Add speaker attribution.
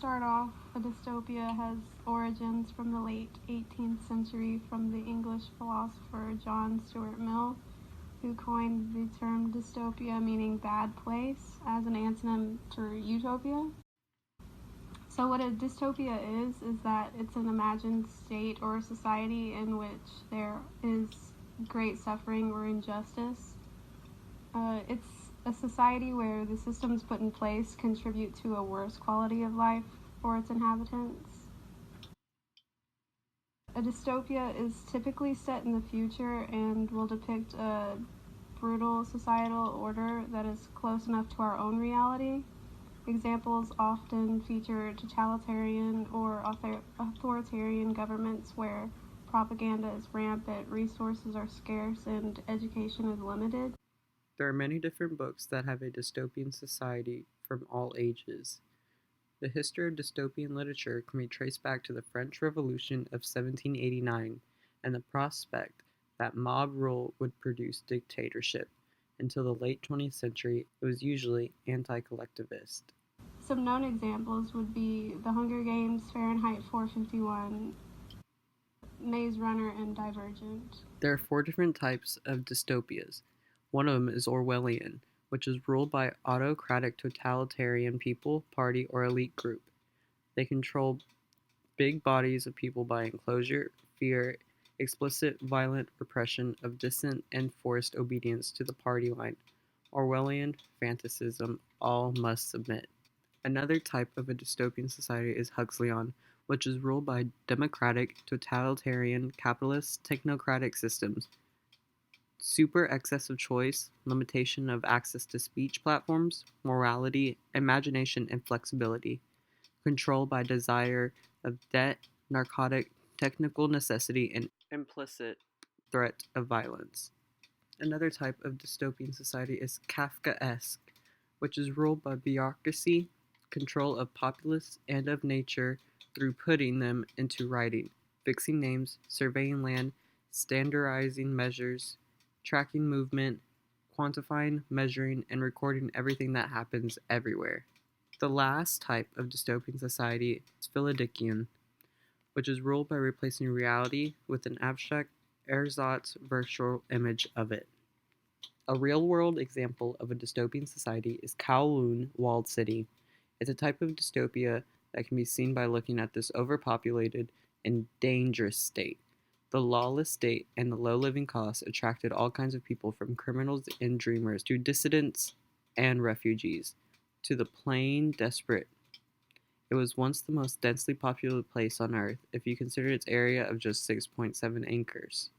Speaker 1: start off, a dystopia has origins from the late 18th century from the English philosopher John Stuart Mill, who coined the term dystopia, meaning bad place, as an antonym to utopia. So what a dystopia is that it's an imagined state or society in which there is great suffering or injustice. It's a society where the systems put in place contribute to a worse quality of life for its inhabitants. A dystopia is typically set in the future and will depict a brutal societal order that is close enough to our own reality. Examples often feature totalitarian or authoritarian governments where propaganda is rampant, resources are scarce, and education is limited.
Speaker 2: There are many different books that have a dystopian society from all ages. The history of dystopian literature can be traced back to the French Revolution of 1789 and the prospect that mob rule would produce dictatorship. Until the late 20th century, it was usually anti-collectivist.
Speaker 1: Some known examples would be The Hunger Games, Fahrenheit 451, Maze Runner, and Divergent.
Speaker 2: There are 4 different types of dystopias. One of them is Orwellian, which is ruled by autocratic totalitarian people, party, or elite group. They control big bodies of people by enclosure, fear, explicit violent repression of dissent, and forced obedience to the party line. Orwellian fantasism, all must submit. Another type of a dystopian society is Huxleyan, which is ruled by democratic, totalitarian, capitalist, technocratic systems. Super excessive choice, limitation of access to speech platforms, morality, imagination, and flexibility. Control by desire of debt, narcotic, technical necessity, and implicit threat of violence. Another type of dystopian society is Kafkaesque, which is ruled by bureaucracy, control of populace and of nature through putting them into writing, fixing names, surveying land, standardizing measures, tracking movement, quantifying, measuring, and recording everything that happens everywhere. The last type of dystopian society is Philodicean, which is ruled by replacing reality with an abstract ersatz virtual image of it. A real-world example of a dystopian society is Kowloon Walled City. It's a type of dystopia that can be seen by looking at this overpopulated and dangerous state. The lawless state and the low living costs attracted all kinds of people, from criminals and dreamers to dissidents and refugees, to the plain desperate. It was once the most densely populated place on Earth if you consider its area of just 6.7 acres.